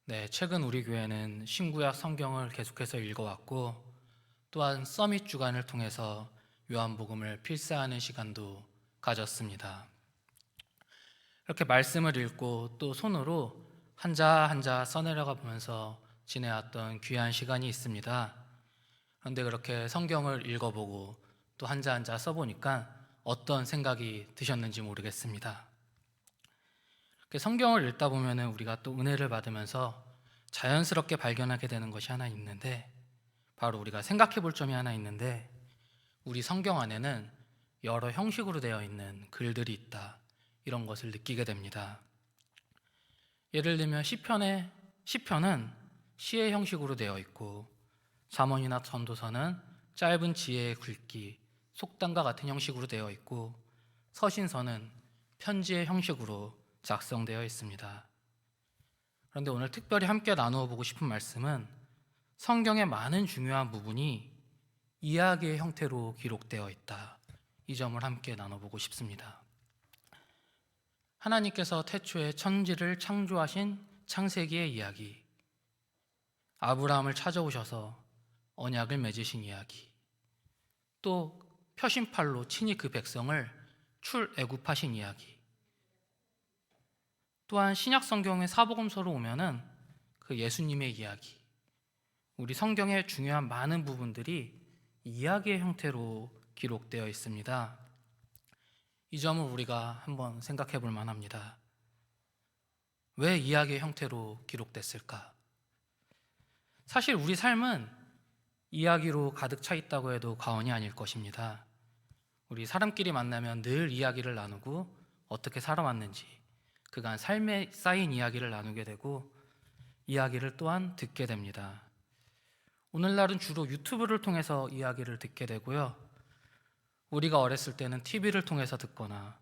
네, 최근 우리 교회는 신구약 성경을 계속해서 읽어왔고 또한 서밋 주간을 통해서 요한복음을 필사하는 시간도 가졌습니다. 이렇게 말씀을 읽고 또 손으로 한자 한자 써내려가 보면서 지내왔던 귀한 시간이 있습니다. 그런데 그렇게 성경을 읽어보고 또 한자 한자 써보니까 어떤 생각이 드셨는지 모르겠습니다. 성경을 읽다 보면 우리가 또 은혜를 받으면서 자연스럽게 발견하게 되는 것이 하나 있는데, 바로 우리가 생각해 볼 점이 하나 있는데, 우리 성경 안에는 여러 형식으로 되어 있는 글들이 있다, 이런 것을 느끼게 됩니다. 예를 들면 시편은 시의 형식으로 되어 있고, 잠언이나 전도서는 짧은 지혜의 글귀, 속담과 같은 형식으로 되어 있고, 서신서는 편지의 형식으로 작성되어 있습니다. 그런데 오늘 특별히 함께 나누어 보고 싶은 말씀은 성경의 많은 중요한 부분이 이야기의 형태로 기록되어 있다, 이 점을 함께 나눠보고 싶습니다. 하나님께서 태초에 천지를 창조하신 창세기의 이야기, 아브라함을 찾아오셔서 언약을 맺으신 이야기, 또 표심팔로 친히 그 백성을 출애굽하신 이야기, 또한 신약 성경의 사복음서로 오면은 그 예수님의 이야기, 우리 성경의 중요한 많은 부분들이 이야기의 형태로 기록되어 있습니다. 이 점을 우리가 한번 생각해 볼 만합니다. 왜 이야기의 형태로 기록됐을까? 사실 우리 삶은 이야기로 가득 차 있다고 해도 과언이 아닐 것입니다. 우리 사람끼리 만나면 늘 이야기를 나누고 어떻게 살아왔는지, 그간 삶에 쌓인 이야기를 나누게 되고 이야기를 또한 듣게 됩니다. 오늘날은 주로 유튜브를 통해서 이야기를 듣게 되고요, 우리가 어렸을 때는 TV를 통해서 듣거나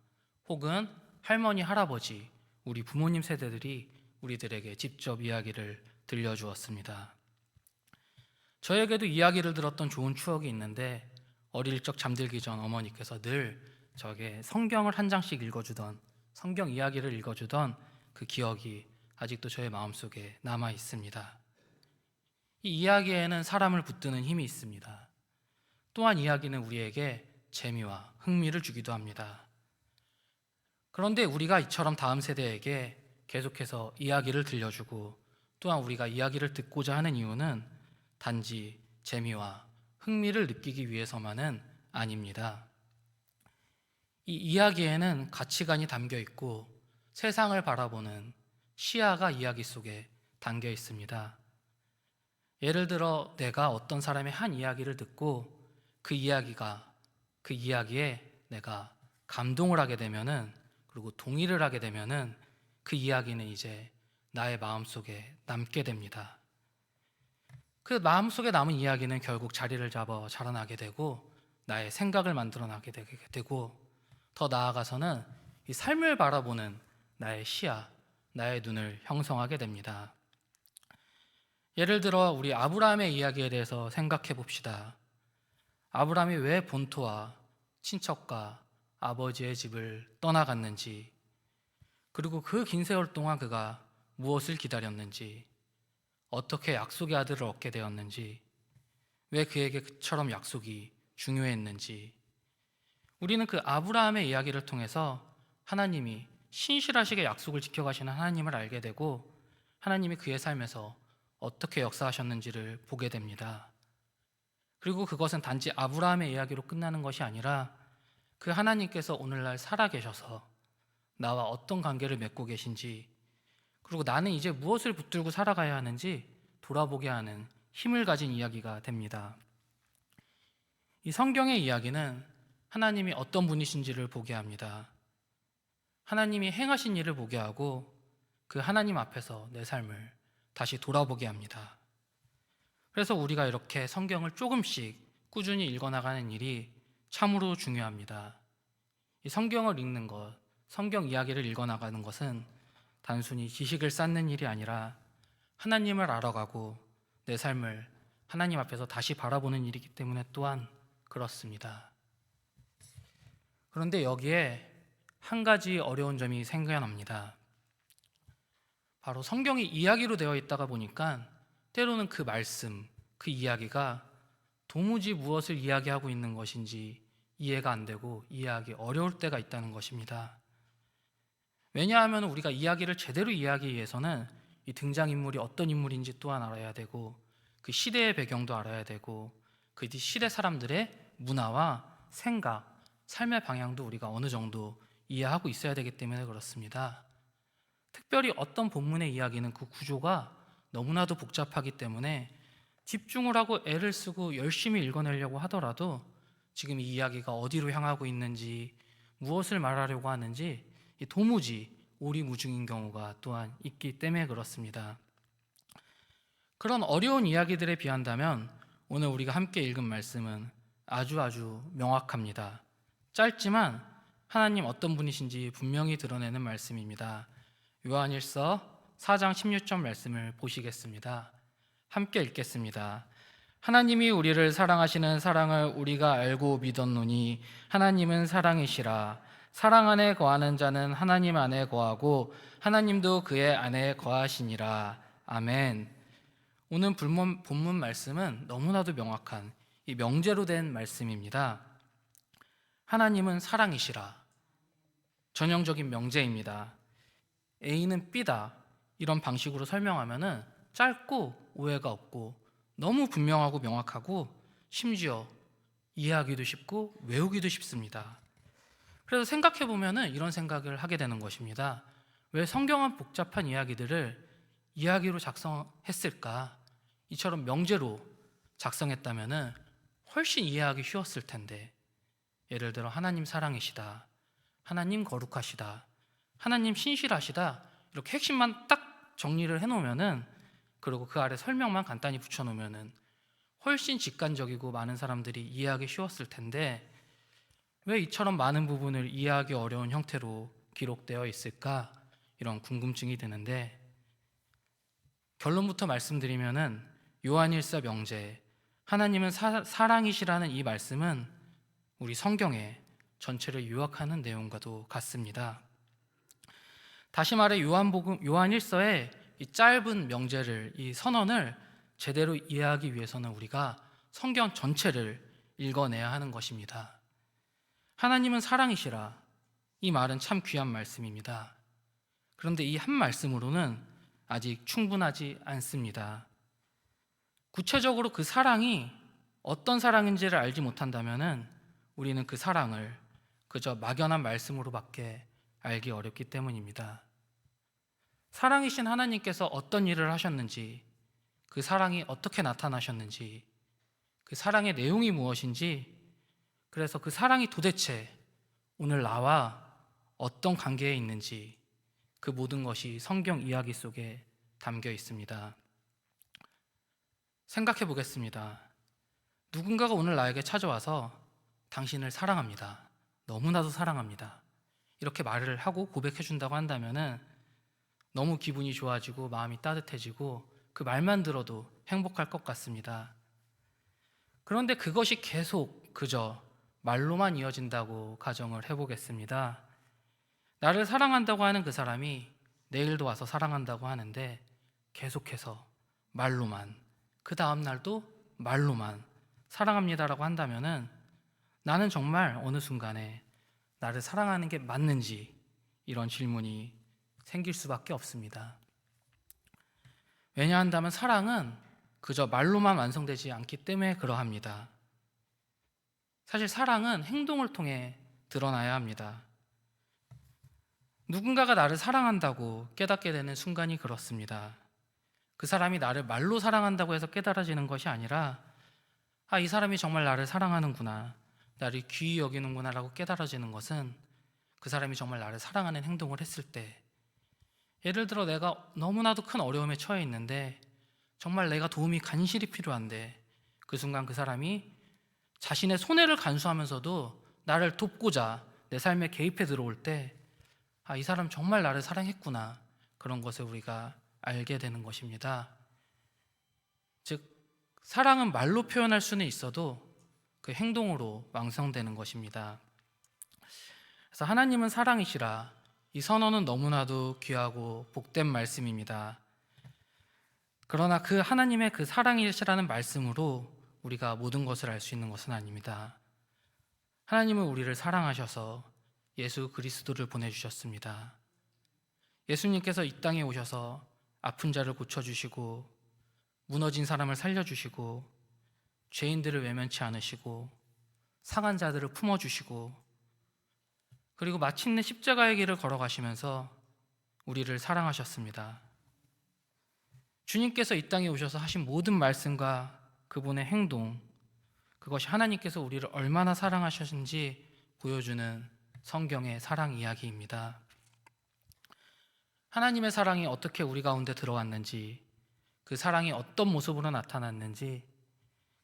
혹은 할머니, 할아버지, 우리 부모님 세대들이 우리들에게 직접 이야기를 들려주었습니다. 저에게도 이야기를 들었던 좋은 추억이 있는데, 어릴 적 잠들기 전 어머니께서 늘 저에게 성경을 한 장씩 읽어주던, 성경 이야기를 읽어주던 그 기억이 아직도 저의 마음속에 남아 있습니다. 이 이야기에는 사람을 붙드는 힘이 있습니다. 또한 이야기는 우리에게 재미와 흥미를 주기도 합니다. 그런데 우리가 이처럼 다음 세대에게 계속해서 이야기를 들려주고 또한 우리가 이야기를 듣고자 하는 이유는 단지 재미와 흥미를 느끼기 위해서만은 아닙니다. 이 이야기에는 가치관이 담겨 있고 세상을 바라보는 시야가 이야기 속에 담겨 있습니다. 예를 들어 내가 어떤 사람의 한 이야기를 듣고 그 이야기에 내가 감동을 하게 되면은, 그리고 동의를 하게 되면은 그 이야기는 이제 나의 마음속에 남게 됩니다. 그 마음속에 남은 이야기는 결국 자리를 잡아 자라나게 되고 나의 생각을 만들어나게 되고, 더 나아가서는 이 삶을 바라보는 나의 시야, 나의 눈을 형성하게 됩니다. 예를 들어 우리 아브라함의 이야기에 대해서 생각해 봅시다. 아브라함이 왜 본토와 친척과 아버지의 집을 떠나갔는지, 그리고 그 긴 세월 동안 그가 무엇을 기다렸는지, 어떻게 약속의 아들을 얻게 되었는지, 왜 그에게 그처럼 약속이 중요했는지, 우리는 그 아브라함의 이야기를 통해서 하나님이 신실하시게 약속을 지켜가시는 하나님을 알게 되고 하나님이 그의 삶에서 어떻게 역사하셨는지를 보게 됩니다. 그리고 그것은 단지 아브라함의 이야기로 끝나는 것이 아니라 그 하나님께서 오늘날 살아계셔서 나와 어떤 관계를 맺고 계신지, 그리고 나는 이제 무엇을 붙들고 살아가야 하는지 돌아보게 하는 힘을 가진 이야기가 됩니다. 이 성경의 이야기는 하나님이 어떤 분이신지를 보게 합니다. 하나님이 행하신 일을 보게 하고 그 하나님 앞에서 내 삶을 다시 돌아보게 합니다. 그래서 우리가 이렇게 성경을 조금씩 꾸준히 읽어나가는 일이 참으로 중요합니다. 이 성경을 읽는 것, 성경 이야기를 읽어나가는 것은 단순히 지식을 쌓는 일이 아니라 하나님을 알아가고 내 삶을 하나님 앞에서 다시 바라보는 일이기 때문에 또한 그렇습니다. 그런데 여기에 한 가지 어려운 점이 생겨납니다. 바로 성경이 이야기로 되어 있다가 보니까 때로는 그 말씀, 그 이야기가 도무지 무엇을 이야기하고 있는 것인지 이해가 안 되고 이해하기 어려울 때가 있다는 것입니다. 왜냐하면 우리가 이야기를 제대로 이해하기 위해서는 이 등장인물이 어떤 인물인지 또한 알아야 되고, 그 시대의 배경도 알아야 되고, 그 시대 사람들의 문화와 생각, 삶의 방향도 우리가 어느 정도 이해하고 있어야 되기 때문에 그렇습니다. 특별히 어떤 본문의 이야기는 그 구조가 너무나도 복잡하기 때문에 집중을 하고 애를 쓰고 열심히 읽어내려고 하더라도 지금 이 이야기가 어디로 향하고 있는지, 무엇을 말하려고 하는지 도무지 오리무중인 경우가 또한 있기 때문에 그렇습니다. 그런 어려운 이야기들에 비한다면 오늘 우리가 함께 읽은 말씀은 아주 명확합니다. 짧지만 하나님 어떤 분이신지 분명히 드러내는 말씀입니다. 요한일서 4장 16절 말씀을 보시겠습니다. 함께 읽겠습니다. 하나님이 우리를 사랑하시는 사랑을 우리가 알고 믿었노니 하나님은 사랑이시라. 사랑 안에 거하는 자는 하나님 안에 거하고 하나님도 그의 안에 거하시니라. 아멘. 오늘 본문 말씀은 너무나도 명확한 이 명제로 된 말씀입니다. 하나님은 사랑이시라. 전형적인 명제입니다. A는 B다, 이런 방식으로 설명하면은 짧고 오해가 없고 너무 분명하고 명확하고 심지어 이해하기도 쉽고 외우기도 쉽습니다. 그래서 생각해 보면은 이런 생각을 하게 되는 것입니다. 왜 성경은 복잡한 이야기들을 이야기로 작성했을까? 이처럼 명제로 작성했다면은 훨씬 이해하기 쉬웠을 텐데, 예를 들어 하나님 사랑이시다, 하나님 거룩하시다, 하나님 신실하시다, 이렇게 핵심만 딱 정리를 해놓으면은, 그리고 그 아래 설명만 간단히 붙여놓으면은 훨씬 직관적이고 많은 사람들이 이해하기 쉬웠을 텐데, 왜 이처럼 많은 부분을 이해하기 어려운 형태로 기록되어 있을까? 이런 궁금증이 드는데, 결론부터 말씀드리면은 요한일서 명제, 하나님은 사랑이시라는 이 말씀은 우리 성경의 전체를 요약하는 내용과도 같습니다. 다시 말해 요한일서의 이 짧은 명제를, 이 선언을 제대로 이해하기 위해서는 우리가 성경 전체를 읽어내야 하는 것입니다. 하나님은 사랑이시라, 이 말은 참 귀한 말씀입니다. 그런데 이 한 말씀으로는 아직 충분하지 않습니다. 구체적으로 그 사랑이 어떤 사랑인지를 알지 못한다면은 우리는 그 사랑을 그저 막연한 말씀으로밖에 알기 어렵기 때문입니다. 사랑이신 하나님께서 어떤 일을 하셨는지, 그 사랑이 어떻게 나타나셨는지, 그 사랑의 내용이 무엇인지, 그래서 그 사랑이 도대체 오늘 나와 어떤 관계에 있는지, 그 모든 것이 성경 이야기 속에 담겨 있습니다. 생각해 보겠습니다. 누군가가 오늘 나에게 찾아와서 당신을 사랑합니다, 너무나도 사랑합니다, 이렇게 말을 하고 고백해 준다고 한다면은 너무 기분이 좋아지고 마음이 따뜻해지고 그 말만 들어도 행복할 것 같습니다. 그런데 그것이 계속 그저 말로만 이어진다고 가정을 해보겠습니다. 나를 사랑한다고 하는 그 사람이 내일도 와서 사랑한다고 하는데 계속해서 말로만, 그 다음 날도 말로만 사랑합니다라고 한다면은 나는 정말 어느 순간에 나를 사랑하는 게 맞는지 이런 질문이 생길 수밖에 없습니다. 왜냐한다면 사랑은 그저 말로만 완성되지 않기 때문에 그러합니다. 사실 사랑은 행동을 통해 드러나야 합니다. 누군가가 나를 사랑한다고 깨닫게 되는 순간이 그렇습니다. 그 사람이 나를 말로 사랑한다고 해서 깨달아지는 것이 아니라, 아, 이 사람이 정말 나를 사랑하는구나, 나를 귀히 여기는구나 라고 깨달아지는 것은 그 사람이 정말 나를 사랑하는 행동을 했을 때, 예를 들어 내가 너무나도 큰 어려움에 처해 있는데 정말 내가 도움이 간실히 필요한데 그 순간 그 사람이 자신의 손해를 간수하면서도 나를 돕고자 내 삶에 개입해 들어올 때, 아, 이 사람 정말 나를 사랑했구나, 그런 것을 우리가 알게 되는 것입니다. 즉, 사랑은 말로 표현할 수는 있어도 그 행동으로 완성되는 것입니다. 그래서 하나님은 사랑이시라, 이 선언은 너무나도 귀하고 복된 말씀입니다. 그러나 그 하나님의 그 사랑이시라는 말씀으로 우리가 모든 것을 알 수 있는 것은 아닙니다. 하나님은 우리를 사랑하셔서 예수 그리스도를 보내주셨습니다. 예수님께서 이 땅에 오셔서 아픈 자를 고쳐주시고 무너진 사람을 살려주시고 죄인들을 외면치 않으시고 상한 자들을 품어주시고 그리고 마침내 십자가의 길을 걸어가시면서 우리를 사랑하셨습니다. 주님께서 이 땅에 오셔서 하신 모든 말씀과 그분의 행동, 그것이 하나님께서 우리를 얼마나 사랑하셨는지 보여주는 성경의 사랑 이야기입니다. 하나님의 사랑이 어떻게 우리 가운데 들어왔는지, 그 사랑이 어떤 모습으로 나타났는지,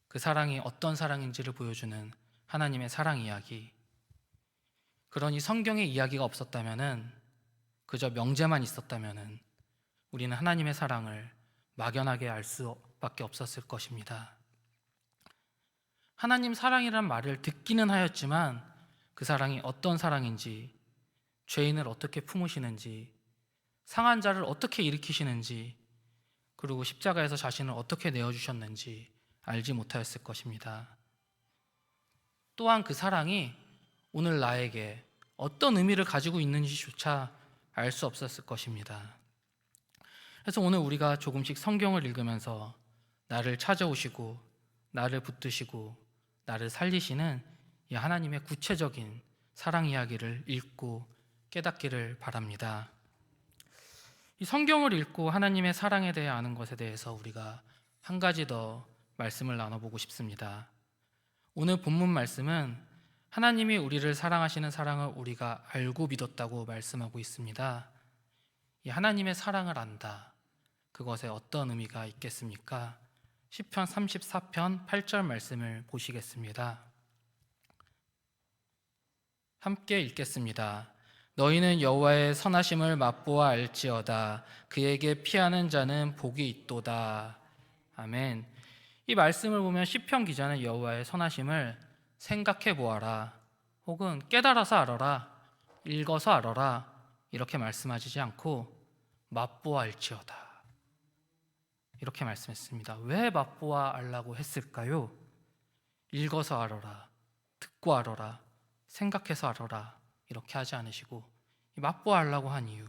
그 사랑이 어떤 사랑인지를 보여주는 하나님의 사랑 이야기. 그러니 성경의 이야기가 없었다면은, 그저 명제만 있었다면은 우리는 하나님의 사랑을 막연하게 알 수밖에 없었을 것입니다. 하나님 사랑이란 말을 듣기는 하였지만 그 사랑이 어떤 사랑인지, 죄인을 어떻게 품으시는지, 상한 자를 어떻게 일으키시는지, 그리고 십자가에서 자신을 어떻게 내어주셨는지 알지 못하였을 것입니다. 또한 그 사랑이 오늘 나에게 어떤 의미를 가지고 있는지조차 알 수 없었을 것입니다. 그래서 오늘 우리가 조금씩 성경을 읽으면서 나를 찾아오시고 나를 붙드시고 나를 살리시는 이 하나님의 구체적인 사랑 이야기를 읽고 깨닫기를 바랍니다. 이 성경을 읽고 하나님의 사랑에 대해 아는 것에 대해서 우리가 한 가지 더 말씀을 나눠보고 싶습니다. 오늘 본문 말씀은 하나님이 우리를 사랑하시는 사랑을 우리가 알고 믿었다고 말씀하고 있습니다. 이 하나님의 사랑을 안다, 그것에 어떤 의미가 있겠습니까? 시편 34편 8절 말씀을 보시겠습니다. 함께 읽겠습니다. 너희는 여호와의 선하심을 맛보아 알지어다. 그에게 피하는 자는 복이 있도다. 아멘. 이 말씀을 보면 시편 기자는 여호와의 선하심을 생각해 보아라, 혹은 깨달아서 알아라, 읽어서 알아라, 이렇게 말씀하시지 않고 맛보아 알지어다, 이렇게 말씀했습니다. 왜 맛보아 알라고 했을까요? 읽어서 알아라, 듣고 알아라, 생각해서 알아라, 이렇게 하지 않으시고 맛보아 알라고 한 이유,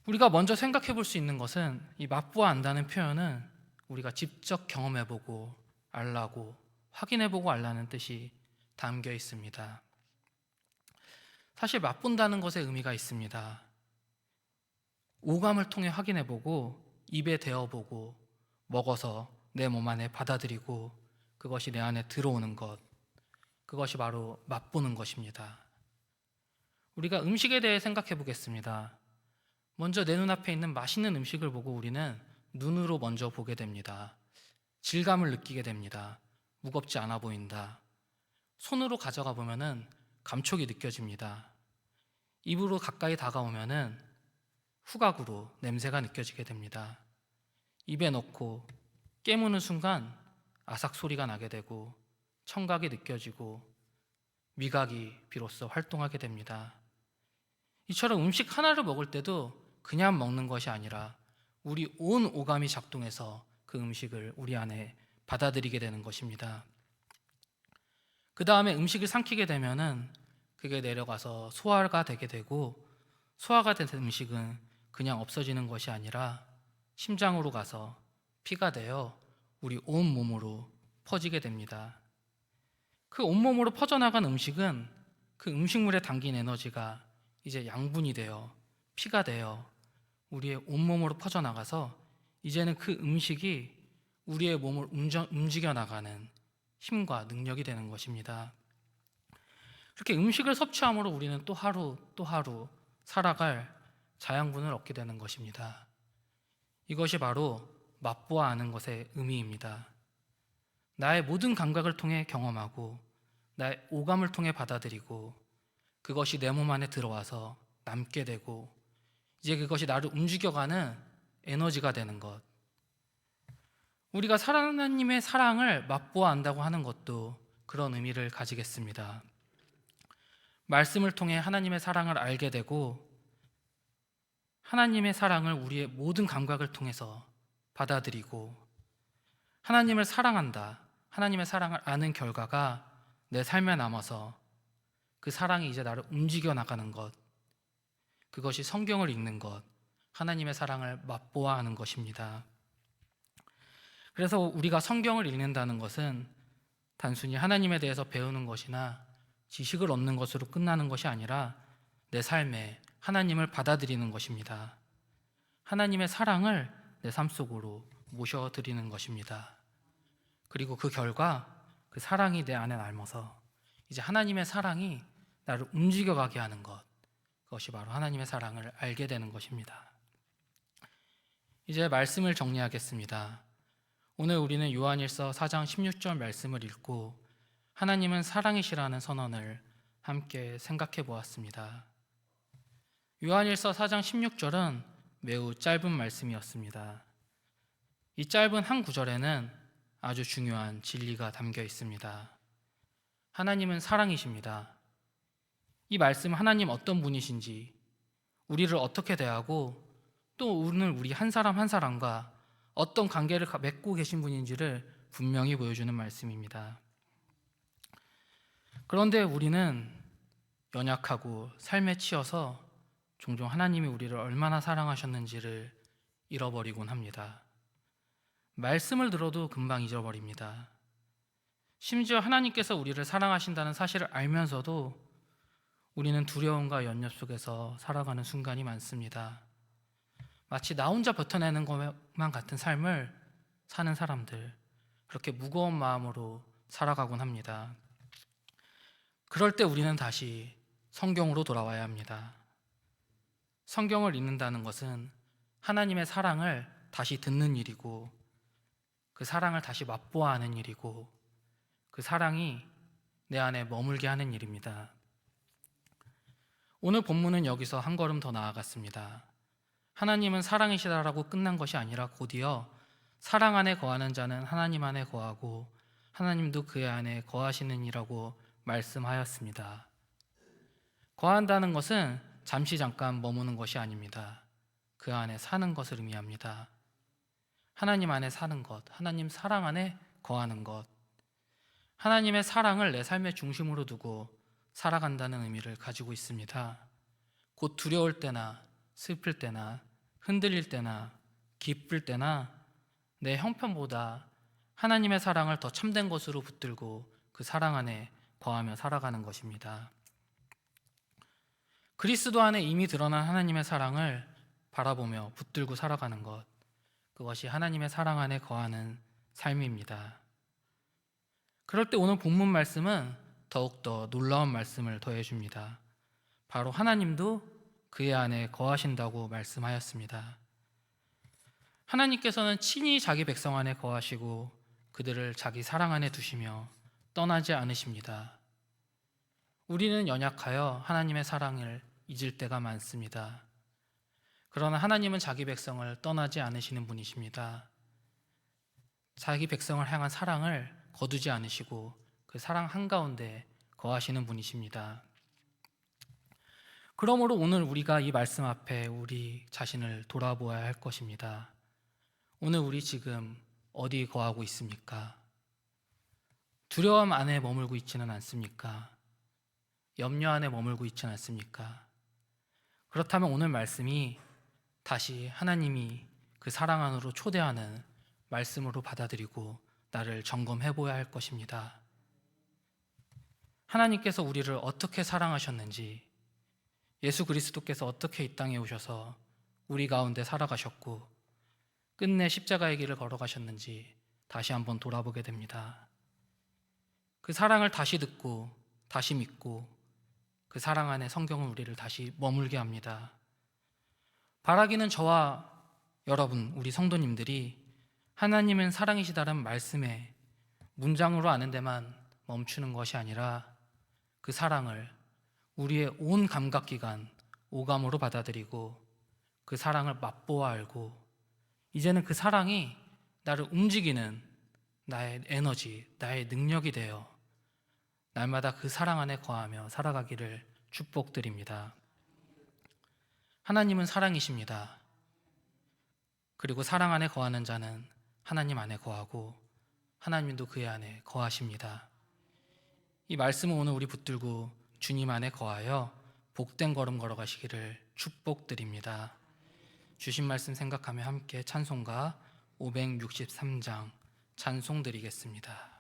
우리가 먼저 생각해 볼 수 있는 것은 이 맛보아 안다는 표현은 우리가 직접 경험해보고 알라고, 확인해보고 알라는 뜻이 담겨 있습니다. 사실 맛본다는 것에 의미가 있습니다. 오감을 통해 확인해보고 입에 대어보고 먹어서 내 몸 안에 받아들이고 그것이 내 안에 들어오는 것, 그것이 바로 맛보는 것입니다. 우리가 음식에 대해 생각해 보겠습니다. 먼저 내 눈앞에 있는 맛있는 음식을 보고 우리는 눈으로 먼저 보게 됩니다. 질감을 느끼게 됩니다. 무겁지 않아 보인다. 손으로 가져가 보면은 감촉이 느껴집니다. 입으로 가까이 다가오면은 후각으로 냄새가 느껴지게 됩니다. 입에 넣고 깨무는 순간 아삭 소리가 나게 되고 청각이 느껴지고 미각이 비로소 활동하게 됩니다. 이처럼 음식 하나를 먹을 때도 그냥 먹는 것이 아니라 우리 온 오감이 작동해서 그 음식을 우리 안에 받아들이게 되는 것입니다. 그 다음에 음식을 삼키게 되면은 그게 내려가서 소화가 되게 되고, 소화가 된 음식은 그냥 없어지는 것이 아니라 심장으로 가서 피가 되어 우리 온 몸으로 퍼지게 됩니다. 그 온몸으로 퍼져나간 음식은 그 음식물에 담긴 에너지가 이제 양분이 되어 피가 되어 우리의 온몸으로 퍼져나가서 이제는 그 음식이 우리의 몸을 움직여 나가는 힘과 능력이 되는 것입니다. 그렇게 음식을 섭취함으로 우리는 또 하루 또 하루 살아갈 자양분을 얻게 되는 것입니다. 이것이 바로 맛보아 아는 것의 의미입니다. 나의 모든 감각을 통해 경험하고 나의 오감을 통해 받아들이고 그것이 내 몸 안에 들어와서 남게 되고 이제 그것이 나를 움직여가는 에너지가 되는 것. 우리가 하나님의 사랑을 맛보아 안다고 하는 것도 그런 의미를 가지겠습니다. 말씀을 통해 하나님의 사랑을 알게 되고 하나님의 사랑을 우리의 모든 감각을 통해서 받아들이고 하나님을 사랑한다, 하나님의 사랑을 아는 결과가 내 삶에 남아서 그 사랑이 이제 나를 움직여 나가는 것, 그것이 성경을 읽는 것, 하나님의 사랑을 맛보아하는 것입니다. 그래서 우리가 성경을 읽는다는 것은 단순히 하나님에 대해서 배우는 것이나 지식을 얻는 것으로 끝나는 것이 아니라 내 삶에 하나님을 받아들이는 것입니다. 하나님의 사랑을 내 삶 속으로 모셔드리는 것입니다. 그리고 그 결과 그 사랑이 내 안에 남아서 이제 하나님의 사랑이 나를 움직여가게 하는 것, 그것이 바로 하나님의 사랑을 알게 되는 것입니다. 이제 말씀을 정리하겠습니다. 오늘 우리는 요한일서 4장 16절 말씀을 읽고 하나님은 사랑이시라는 선언을 함께 생각해 보았습니다. 요한일서 4장 16절은 매우 짧은 말씀이었습니다. 이 짧은 한 구절에는 아주 중요한 진리가 담겨 있습니다. 하나님은 사랑이십니다. 이 말씀 하나님 어떤 분이신지, 우리를 어떻게 대하고 또 오늘 우리 한 사람 한 사람과 어떤 관계를 맺고 계신 분인지를 분명히 보여주는 말씀입니다. 그런데 우리는 연약하고 삶에 치여서 종종 하나님이 우리를 얼마나 사랑하셨는지를 잃어버리곤 합니다. 말씀을 들어도 금방 잊어버립니다. 심지어 하나님께서 우리를 사랑하신다는 사실을 알면서도 우리는 두려움과 연nhập 속에서 살아가는 순간이 많습니다. 마치 나 혼자 버텨내는 것만 같은 삶을 사는 사람들, 그렇게 무거운 마음으로 살아가곤 합니다. 그럴 때 우리는 다시 성경으로 돌아와야 합니다. 성경을 읽는다는 것은 하나님의 사랑을 다시 듣는 일이고 그 사랑을 다시 맛보아 하는 일이고 그 사랑이 내 안에 머물게 하는 일입니다. 오늘 본문은 여기서 한 걸음 더 나아갔습니다. 하나님은 사랑이시다라고 끝난 것이 아니라 곧이어 사랑 안에 거하는 자는 하나님 안에 거하고 하나님도 그의 안에 거하시는 이라고 말씀하였습니다. 거한다는 것은 잠시 잠깐 머무는 것이 아닙니다. 그 안에 사는 것을 의미합니다. 하나님 안에 사는 것, 하나님 사랑 안에 거하는 것, 하나님의 사랑을 내 삶의 중심으로 두고 살아간다는 의미를 가지고 있습니다. 곧 두려울 때나 슬플 때나 흔들릴 때나 기쁠 때나 내 형편보다 하나님의 사랑을 더 참된 것으로 붙들고 그 사랑 안에 거하며 살아가는 것입니다. 그리스도 안에 이미 드러난 하나님의 사랑을 바라보며 붙들고 살아가는 것, 그것이 하나님의 사랑 안에 거하는 삶입니다. 그럴 때 오늘 본문 말씀은 더욱더 놀라운 말씀을 더해줍니다. 바로 하나님도 그의 안에 거하신다고 말씀하였습니다. 하나님께서는 친히 자기 백성 안에 거하시고 그들을 자기 사랑 안에 두시며 떠나지 않으십니다. 우리는 연약하여 하나님의 사랑을 잊을 때가 많습니다. 그러나 하나님은 자기 백성을 떠나지 않으시는 분이십니다. 자기 백성을 향한 사랑을 거두지 않으시고 그 사랑 한가운데 거하시는 분이십니다. 그러므로 오늘 우리가 이 말씀 앞에 우리 자신을 돌아보아야 할 것입니다. 오늘 우리 지금 어디 거하고 있습니까? 두려움 안에 머물고 있지는 않습니까? 염려 안에 머물고 있지는 않습니까? 그렇다면 오늘 말씀이 다시 하나님이 그 사랑 안으로 초대하는 말씀으로 받아들이고 나를 점검해 보아야 할 것입니다. 하나님께서 우리를 어떻게 사랑하셨는지, 예수 그리스도께서 어떻게 이 땅에 오셔서 우리 가운데 살아가셨고 끝내 십자가의 길을 걸어가셨는지 다시 한번 돌아보게 됩니다. 그 사랑을 다시 듣고 다시 믿고 그 사랑 안에 성경은 우리를 다시 머물게 합니다. 바라기는 저와 여러분, 우리 성도님들이 하나님은 사랑이시다는 말씀에 문장으로 아는 데만 멈추는 것이 아니라 그 사랑을 우리의 온 감각기관, 오감으로 받아들이고 그 사랑을 맛보아 알고 이제는 그 사랑이 나를 움직이는 나의 에너지, 나의 능력이 되어 날마다 그 사랑 안에 거하며 살아가기를 축복드립니다. 하나님은 사랑이십니다. 그리고 사랑 안에 거하는 자는 하나님 안에 거하고 하나님도 그의 안에 거하십니다. 이 말씀을 오늘 우리 붙들고 주님 안에 거하여 복된 걸음 걸어가시기를 축복드립니다. 주신 말씀 생각하며 함께 찬송가 563장 찬송 드리겠습니다.